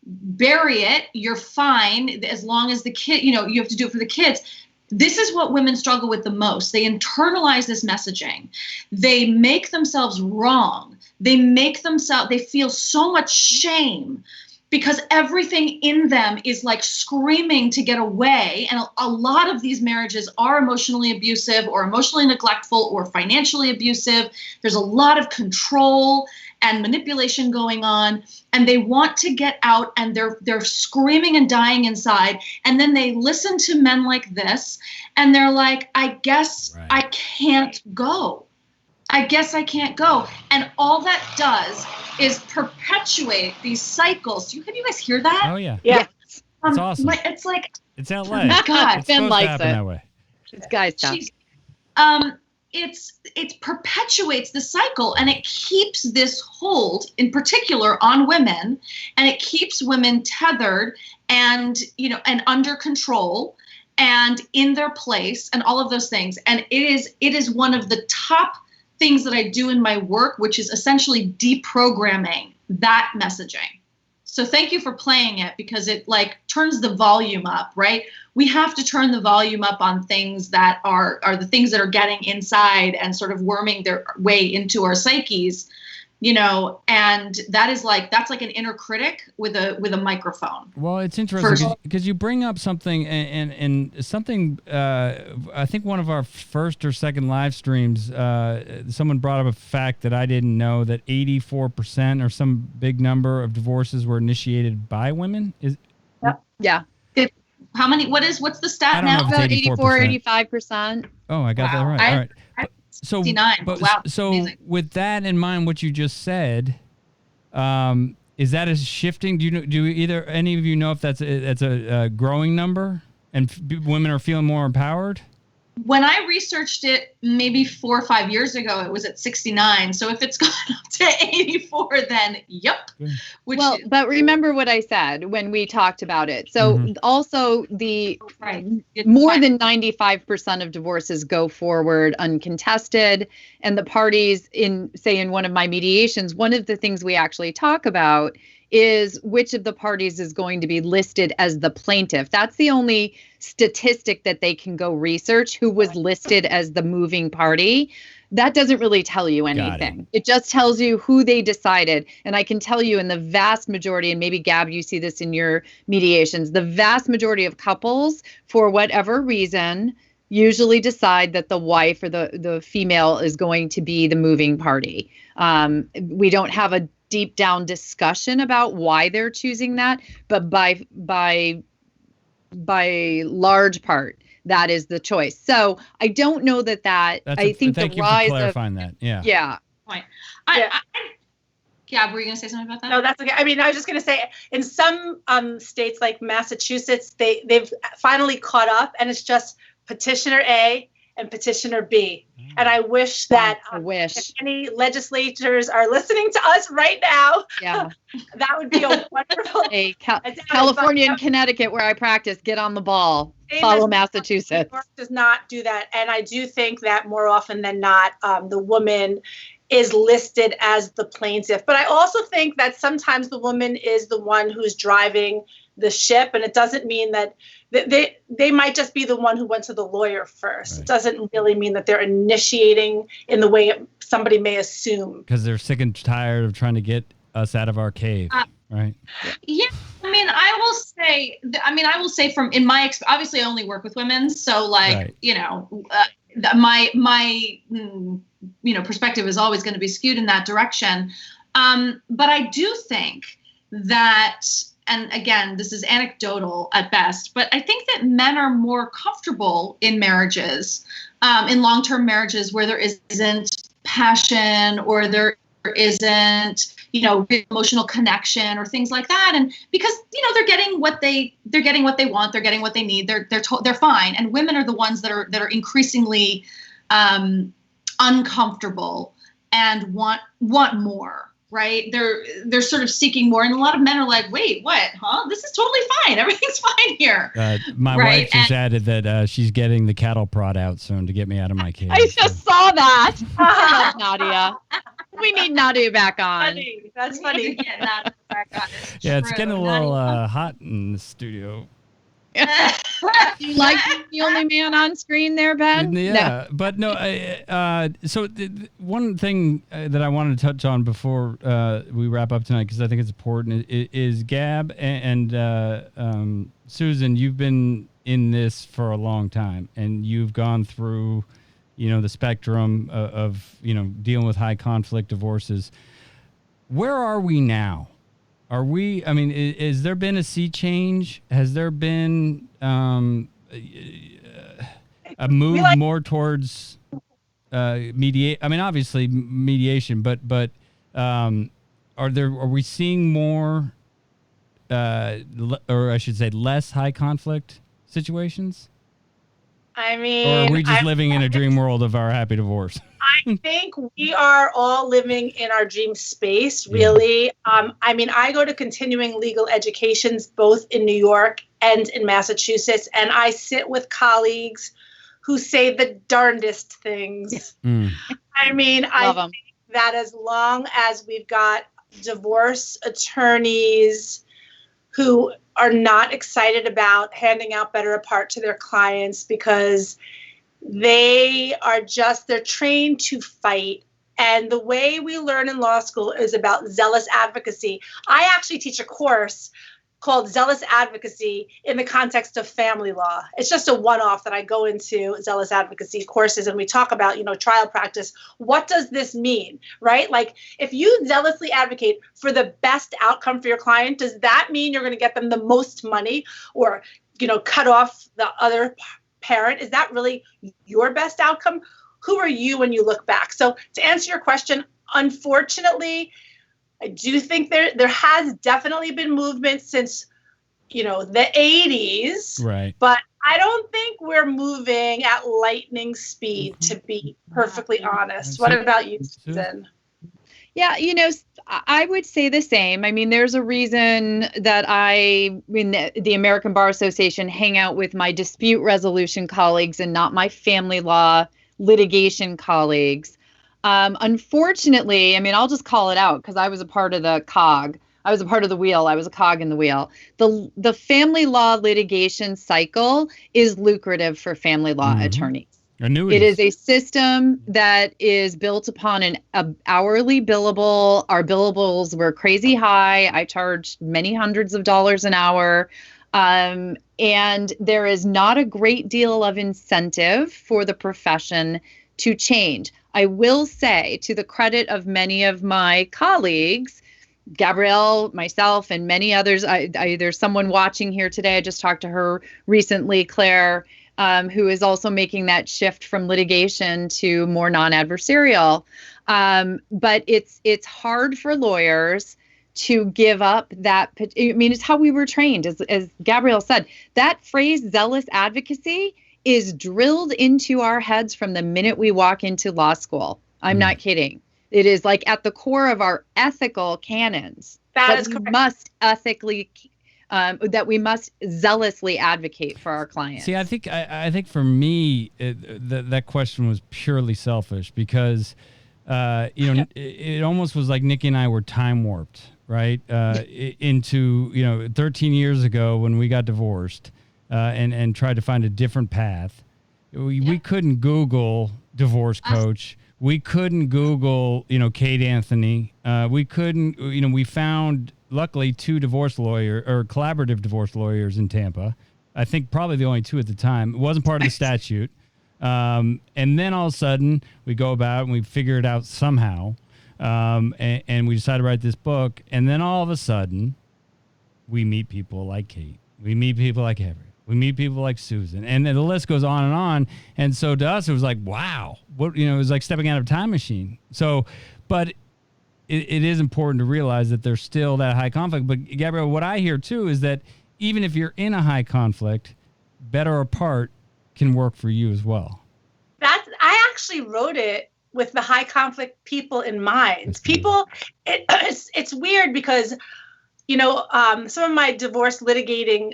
[SPEAKER 1] bury it, you're fine as long as the kid, you have to do it for the kids. This is what women struggle with the most. They internalize this messaging. They make themselves wrong. They feel so much shame because everything in them is like screaming to get away. And a lot of these marriages are emotionally abusive or emotionally neglectful or financially abusive. There's a lot of control and manipulation going on, and they want to get out, and they're screaming and dying inside. And then they listen to men like this, and they're like, I guess I can't go. I guess I can't go. And all that does is perpetuate these cycles. Have you guys hear that?
[SPEAKER 2] Oh, yeah.
[SPEAKER 3] Yeah.
[SPEAKER 2] It's awesome.
[SPEAKER 1] It's like,
[SPEAKER 2] it's LA.
[SPEAKER 1] Oh my God.
[SPEAKER 2] It's supposed to happen that way.
[SPEAKER 3] It's guy stuff.
[SPEAKER 1] It perpetuates the cycle, and it keeps this hold, in particular, on women, and it keeps women tethered and under control and in their place and all of those things. And it is one of the top things that I do in my work, which is essentially deprogramming that messaging. So thank you for playing it, because it like turns the volume up, right? We have to turn the volume up on things that are the things that are getting inside and sort of worming their way into our psyches, you know, and that's like an inner critic with a microphone.
[SPEAKER 2] Well, it's interesting because you bring up something and something. I think one of our first or second live streams, someone brought up a fact that I didn't know, that 84% or some big number of divorces were initiated by women.
[SPEAKER 3] Yeah.
[SPEAKER 1] How many? What's the stat
[SPEAKER 2] I don't
[SPEAKER 1] now?
[SPEAKER 2] know if it's
[SPEAKER 3] About 85%.
[SPEAKER 2] Oh, I got that right. All right. So,
[SPEAKER 1] 69. Wow.
[SPEAKER 2] So
[SPEAKER 1] Amazing.
[SPEAKER 2] with that in mind, what you just said, is that a shifting? Do either any of you know if that's a growing number and women are feeling more empowered?
[SPEAKER 1] When I researched it maybe 4 or 5 years ago, it was at 69. So if it's gone up to 84, then yep.
[SPEAKER 3] But remember what I said when we talked about it. So also more than 95% of divorces go forward uncontested. And the parties in one of my mediations, one of the things we actually talk about is which of the parties is going to be listed as the plaintiff. That's the only statistic that they can go research, who was listed as the moving party. That doesn't really tell you anything. It just tells you who they decided. And I can tell you in the vast majority, and maybe Gab, you see this in your mediations, the vast majority of couples, for whatever reason, usually decide that the wife or the female is going to be the moving party. We don't have a deep down discussion about why they're choosing that, but by large part, that is the choice. So I don't know that. I think the rise of,
[SPEAKER 2] thank you for clarifying that. Yeah.
[SPEAKER 3] Yeah.
[SPEAKER 1] Point. Were you going to say something about that?
[SPEAKER 7] No, that's okay. I mean, I was just going to say, in some states like Massachusetts, they've finally caught up, and it's just petitioner A and petitioner B. And I wish that if any legislators are listening to us right now, that would be a wonderful.
[SPEAKER 3] Hey, California and Connecticut, where I practice, get on the ball. Follow Massachusetts.
[SPEAKER 7] New York does not do that. And I do think that more often than not, the woman is listed as the plaintiff. But I also think that sometimes the woman is the one who's driving the ship, and it doesn't mean that they might just be the one who went to the lawyer first. Right. It doesn't really mean that they're initiating in the way somebody may assume.
[SPEAKER 2] Because they're sick and tired of trying to get us out of our cave, right?
[SPEAKER 1] Yeah, I will say from in my experience, obviously I only work with women, so like you know, my perspective is always going to be skewed in that direction. But I do think that. And again, this is anecdotal at best, but I think that men are more comfortable in marriages, in long-term marriages where there isn't passion or there isn't, emotional connection or things like that. And because, they're getting what they want, they're getting what they need, they're fine. And women are the ones that are increasingly uncomfortable and want more. Right? They're sort of seeking more. And a lot of men are like, wait, what? Huh? This is totally fine. Everything's fine here.
[SPEAKER 2] My wife just added that she's getting the cattle prod out soon to get me out of my cave.
[SPEAKER 3] I just saw that. I love Nadia. We need Nadia back on.
[SPEAKER 7] That's funny.
[SPEAKER 2] Yeah, it's getting a little hot in the studio.
[SPEAKER 3] Do you like the only man on screen there, Ben?
[SPEAKER 2] Yeah, no. But no. So one thing that I wanted to touch on before we wrap up tonight, because I think it's important, is Gab and Susan. You've been in this for a long time, and you've gone through, the spectrum of dealing with high conflict divorces. Where are we now? Are we? Has there been a sea change? Has there been a move more towards obviously mediation, but are we seeing more, or I should say, less high conflict situations? Or are we just living in a dream world of our happy divorce?
[SPEAKER 7] I think we are all living in our dream space, really. I go to continuing legal educations both in New York and in Massachusetts, and I sit with colleagues who say the darndest things. I think that as long as we've got, divorce attorneys who are not excited about handing out better apart to their clients because they're trained to fight. And the way we learn in law school is about zealous advocacy. I actually teach a course called Zealous Advocacy in the context of family law. It's just a one-off that I go into zealous advocacy courses and we talk about, trial practice. What does this mean, right? Like if you zealously advocate for the best outcome for your client, does that mean you're going to get them the most money or, cut off the other parent? Is that really your best outcome? Who are you when you look back? So to answer your question, unfortunately, I do think there has definitely been movement since, the 80s.
[SPEAKER 2] Right.
[SPEAKER 7] But I don't think we're moving at lightning speed, to be perfectly honest. What about you, Susan?
[SPEAKER 3] Yeah, I would say the same. I mean, there's a reason that I, in the American Bar Association, hang out with my dispute resolution colleagues and not my family law litigation colleagues. Unfortunately, I mean, I'll just call it out because I was a part of the cog. I was a part of the wheel. I was a cog in the wheel. The family law litigation cycle is lucrative for family law attorneys.
[SPEAKER 2] Annuities.
[SPEAKER 3] It is a system that is built upon an hourly billable. Our billables were crazy high. I charged many hundreds of dollars an hour. And there is not a great deal of incentive for the profession to change. I will say, to the credit of many of my colleagues, Gabrielle, myself, and many others, there's someone watching here today. I just talked to her recently, Claire, who is also making that shift from litigation to more non-adversarial. But it's hard for lawyers to give up that. I mean, it's how we were trained, as Gabrielle said. That phrase, zealous advocacy, is drilled into our heads from the minute we walk into law school. I'm not kidding. It is like at the core of our ethical canons that we must ethically, that we must zealously advocate for our clients.
[SPEAKER 2] See, I think for me, that question was purely selfish because, it almost was like Nikki and I were time warped, right? Into, 13 years ago when we got divorced. And tried to find a different path. We couldn't Google divorce coach. We couldn't Google, Kate Anthony. We couldn't, we found, luckily, 2 collaborative divorce lawyers in Tampa. I think probably the only 2 at the time. It wasn't part of the statute. And then all of a sudden, we go about and we figure it out somehow. And we decide to write this book. And then all of a sudden, we meet people like Kate. We meet people like Everett. We meet people like Susan, and then the list goes on and on. And so to us, it was like, wow, it was like stepping out of a time machine. So, but it is important to realize that there's still that high conflict. But Gabrielle, what I hear too is that even if you're in a high conflict, better apart can work for you as well.
[SPEAKER 7] I actually wrote it with the high conflict people in mind. It's weird because, some of my divorce litigating,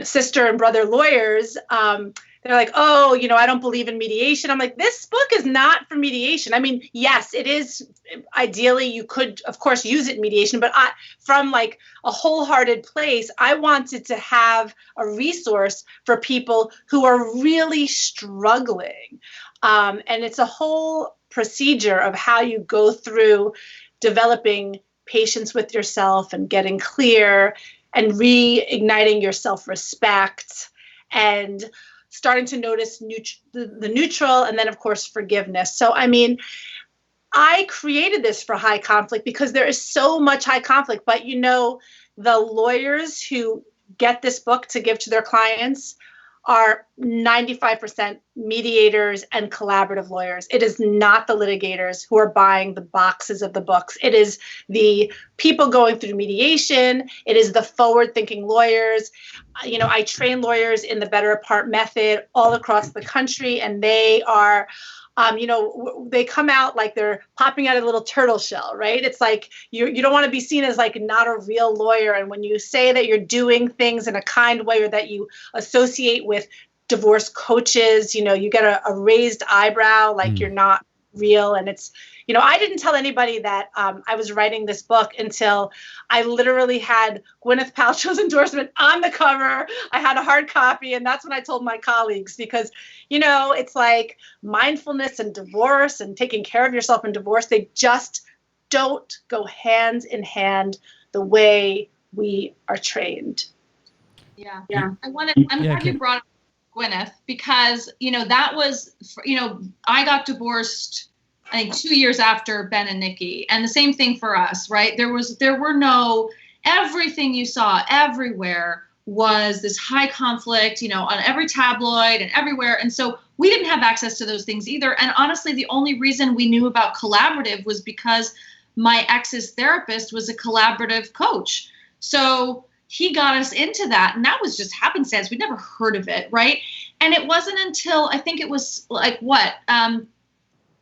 [SPEAKER 7] sister and brother lawyers, they're like, oh, I don't believe in mediation. I'm like, this book is not for mediation. I mean, yes, it is. Ideally, you could, of course, use it in mediation. But from like a wholehearted place, I wanted to have a resource for people who are really struggling. And it's a whole procedure of how you go through developing patience with yourself and getting clear and reigniting your self-respect and starting to notice the neutral and then, of course, forgiveness. So, I mean, I created this for high conflict because there is so much high conflict. But, the lawyers who get this book to give to their clients are 95% mediators and collaborative lawyers. It is not the litigators who are buying the boxes of the books. It is the people going through mediation. It is the forward-thinking lawyers. I train lawyers in the Better Apart method all across the country, and they are they come out like they're popping out of a little turtle shell, right? It's like you don't want to be seen as like not a real lawyer. And when you say that you're doing things in a kind way or that you associate with divorce coaches, you get a raised eyebrow, like you're not real. And it's, I didn't tell anybody that I was writing this book until I literally had Gwyneth Paltrow's endorsement on the cover. I had a hard copy, and that's when I told my colleagues, because, it's like mindfulness and divorce and taking care of yourself in divorce, they just don't go hands in hand the way we are trained.
[SPEAKER 1] Yeah. I'm glad you brought up Gwyneth, because, that was, I got divorced, I think 2 years after Ben and Nikki, and the same thing for us, right? Everything you saw everywhere was this high conflict, on every tabloid and everywhere. And so we didn't have access to those things either. And honestly, the only reason we knew about collaborative was because my ex's therapist was a collaborative coach. So he got us into that, and that was just happenstance. We'd never heard of it, right? And it wasn't until, I think it was like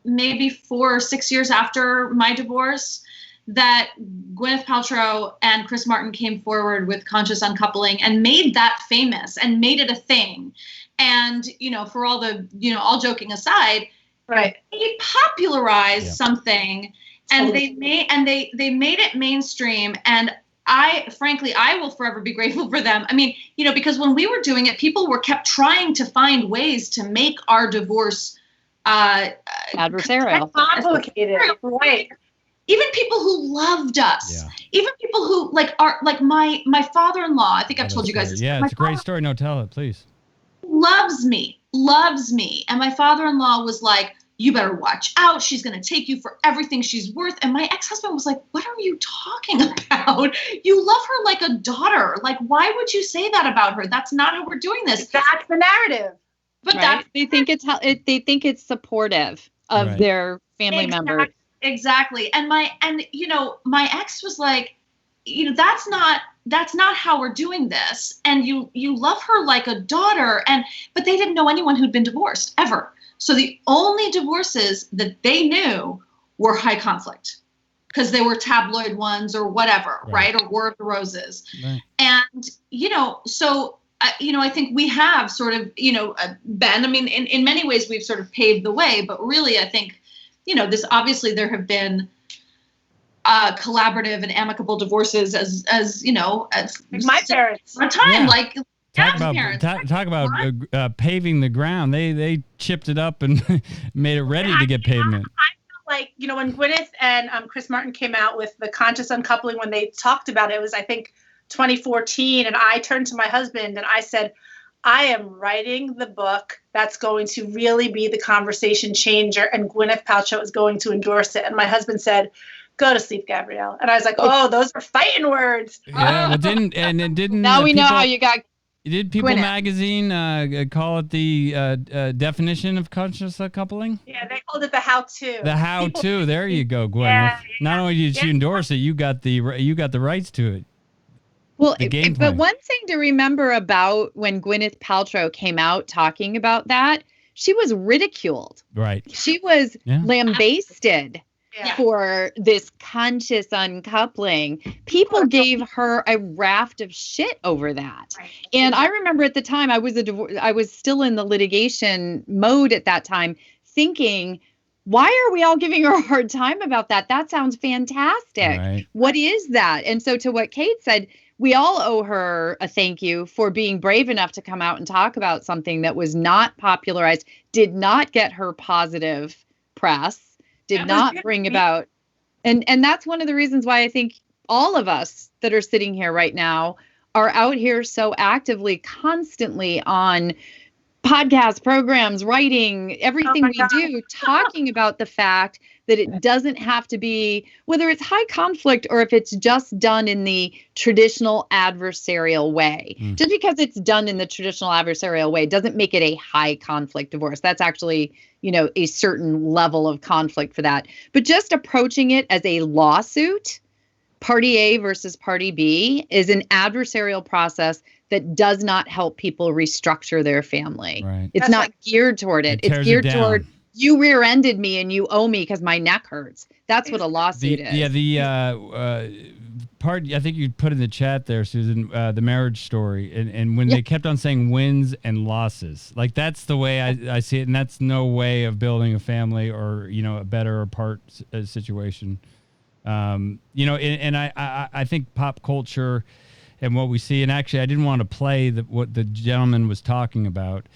[SPEAKER 1] maybe 4 or 6 years after my divorce, that Gwyneth Paltrow and Chris Martin came forward with conscious uncoupling and made that famous and made it a thing. And, for all the, all joking aside,
[SPEAKER 7] right,
[SPEAKER 1] they popularized something, and they made it mainstream. And I will forever be grateful for them. I mean, because when we were doing it, people kept trying to find ways to make our divorce
[SPEAKER 3] adversarial,
[SPEAKER 7] complicated, right?
[SPEAKER 1] Even people who loved us, even people who are like my father-in-law. I think I've told you guys this.
[SPEAKER 2] Yeah, it's a great story. No, tell it, please.
[SPEAKER 1] Loves me, and my father-in-law was like, you better watch out. She's going to take you for everything she's worth. And my ex-husband was like, what are you talking about? You love her like a daughter. Like, why would you say that about her? That's not how we're doing this.
[SPEAKER 7] That's the narrative.
[SPEAKER 1] But
[SPEAKER 3] right? They think it's supportive of their family members.
[SPEAKER 1] Exactly. And my ex was like, that's not how we're doing this. And you love her like a daughter. But they didn't know anyone who'd been divorced ever. So the only divorces that they knew were high conflict, because they were tabloid ones or whatever, right? Or War of the Roses. Right. And, so, I think we have sort of, Ben, I mean, in many ways we've sort of paved the way, but really I think, this obviously there have been collaborative and amicable divorces as
[SPEAKER 7] my parents.
[SPEAKER 1] A time,
[SPEAKER 2] Talk about paving the ground. They chipped it up and made it ready to get pavement.
[SPEAKER 7] I feel like, when Gwyneth and Chris Martin came out with the conscious uncoupling, when they talked about it, it was, I think, 2014. And I turned to my husband and I said, I am writing the book that's going to really be the conversation changer, and Gwyneth Paltrow is going to endorse it. And my husband said, go to sleep, Gabrielle. And I was like, oh, those are fighting words.
[SPEAKER 2] Yeah, but didn't.
[SPEAKER 3] Now we know how you got.
[SPEAKER 2] Did People Magazine call it the definition of conscious coupling?
[SPEAKER 7] Yeah, they called it the how-to.
[SPEAKER 2] The how-to. There you go, Gwen.
[SPEAKER 7] Yeah,
[SPEAKER 2] Not only did you endorse it, you got the rights to it.
[SPEAKER 3] Well, but one thing to remember about when Gwyneth Paltrow came out talking about that, she was ridiculed.
[SPEAKER 2] Right.
[SPEAKER 3] She was lambasted. For this conscious uncoupling. People gave her a raft of shit over that. Right. And I remember at the time I was still in the litigation mode at that time, thinking, why are we all giving her a hard time about that? That sounds fantastic. Right. What is that? And so to what Kate said, we all owe her a thank you for being brave enough to come out and talk about something that was not popularized, did not get her positive press, did not bring about. And that's one of the reasons why I think all of us that are sitting here right now are out here so actively, constantly on podcasts, programs, writing, everything do, talking about the fact that it doesn't have to be, whether it's high conflict or if it's just done in the traditional adversarial way. Just because it's done in the traditional adversarial way doesn't make it a high conflict divorce. That's actually, a certain level of conflict for that. But just approaching it as a lawsuit, party A versus party B, is an adversarial process that does not help people restructure their family. Right. It's not geared toward it. It's geared toward, you rear-ended me and you owe me because my neck hurts. That's what a lawsuit is.
[SPEAKER 2] Yeah, the part I think you put in the chat there, Susan, the marriage story, and when they kept on saying wins and losses, like that's the way I see it, and that's no way of building a family or a better apart situation. I think pop culture and what we see, and actually I didn't want to play what the gentleman was talking about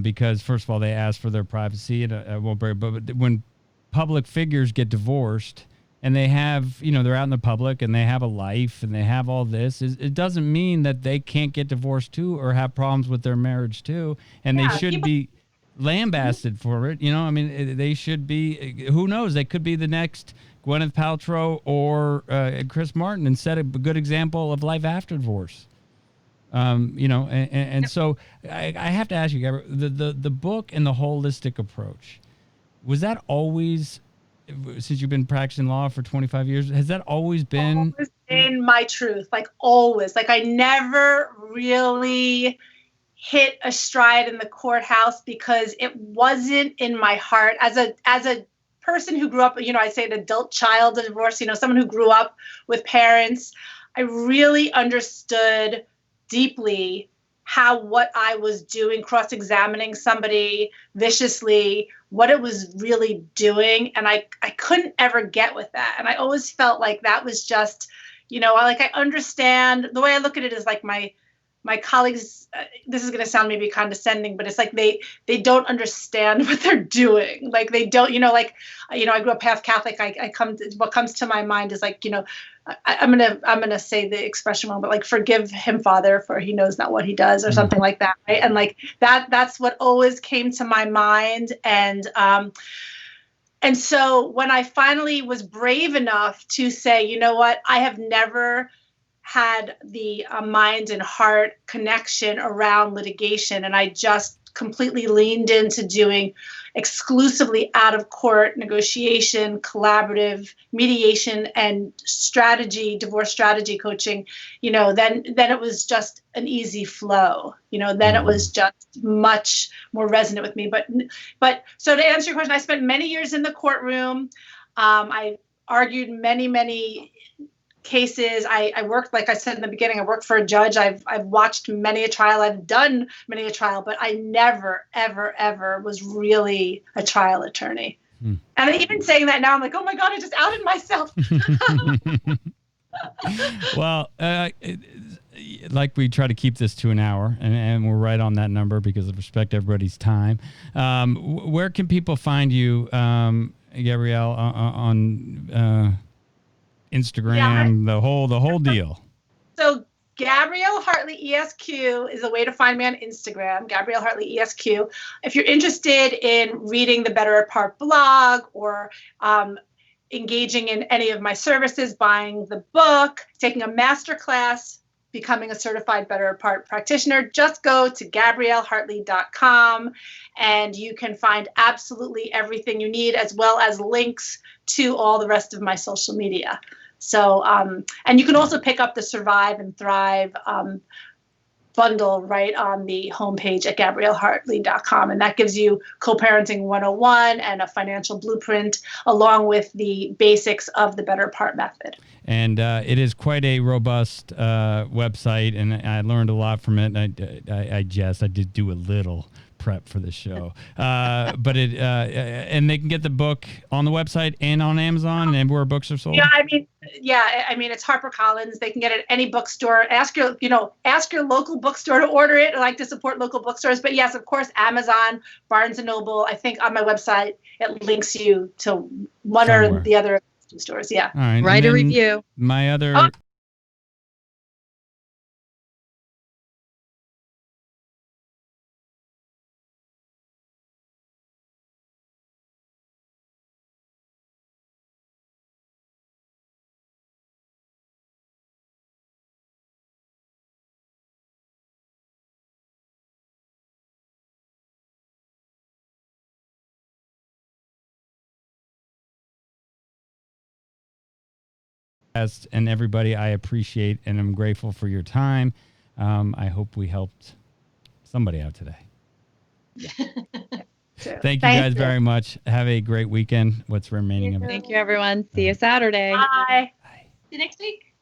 [SPEAKER 2] because first of all they asked for their privacy, and I won't bring. But when public figures get divorced and they have, they're out in the public and they have a life and they have all this, it doesn't mean that they can't get divorced too or have problems with their marriage too, and they should be lambasted for it. They should be. Who knows? They could be the next Gwyneth Paltrow or Chris Martin and set a good example of life after divorce. So I have to ask you, Gabrielle, the book and the holistic approach, was that always, since you've been practicing law for 25 years, has that always been?
[SPEAKER 7] Always been my truth, like always. Like I never really hit a stride in the courthouse because it wasn't in my heart as a person who grew up, I say an adult child of divorce, someone who grew up with parents. I really understood deeply how what I was doing, cross-examining somebody viciously, what it was really doing. And I couldn't ever get with that. And I always felt like that was just, I understand. The way I look at it is like my colleagues, this is going to sound maybe condescending, but it's like they don't understand what they're doing. Like they don't, I grew up half Catholic. What comes to my mind is like, I'm gonna say the expression wrong, but like, forgive him, Father, for he knows not what he does, or something like that, right? And like that's what always came to my mind. And so when I finally was brave enough to say, you know what, I have never had the mind and heart connection around litigation, and I just completely leaned into doing exclusively out of court negotiation, collaborative mediation, and divorce strategy coaching, then it was just an easy flow, then it was just much more resonant with me. But so to answer your question, I spent many years in the courtroom. I argued many cases. I worked, like I said in the beginning, I worked for a judge. I've watched many a trial. I've done many a trial, but I never, ever, ever was really a trial attorney. And even saying that now, I'm like, oh my God, I just outed myself.
[SPEAKER 2] Well, like we try to keep this to an hour, and we're right on that number because of respect to everybody's time. Where can people find you, Gabrielle, on Instagram, the whole deal?
[SPEAKER 7] So Gabrielle Hartley ESQ is a way to find me on Instagram, Gabrielle Hartley ESQ. If you're interested in reading the Better Apart blog or engaging in any of my services, buying the book, taking a masterclass, becoming a certified Better Apart practitioner, just go to GabrielleHartley.com and you can find absolutely everything you need, as well as links to all the rest of my social media. So, and you can also pick up the Survive and Thrive bundle right on the homepage at GabrielleHartley.com. And that gives you co-parenting 101 and a financial blueprint, along with the basics of the Better Apart method.
[SPEAKER 2] And it is quite a robust website, and I learned a lot from it. I did do a little prep for the show, but and they can get the book on the website and on Amazon and where books are sold.
[SPEAKER 7] I mean, it's HarperCollins. They can get it at any bookstore. Ask your local bookstore to order it. I like to support local bookstores, but yes, of course, Amazon, Barnes and Noble. I think on my website it links you to one somewhere or the other stores. Yeah.
[SPEAKER 2] All right.
[SPEAKER 3] Write a review.
[SPEAKER 2] My other. And everybody, I appreciate and I'm grateful for your time. I hope we helped somebody out today. Thank you guys very much. Have a great weekend. What's remaining of it.
[SPEAKER 3] Thank you, everyone. See you Saturday.
[SPEAKER 7] Bye.
[SPEAKER 1] See you next week.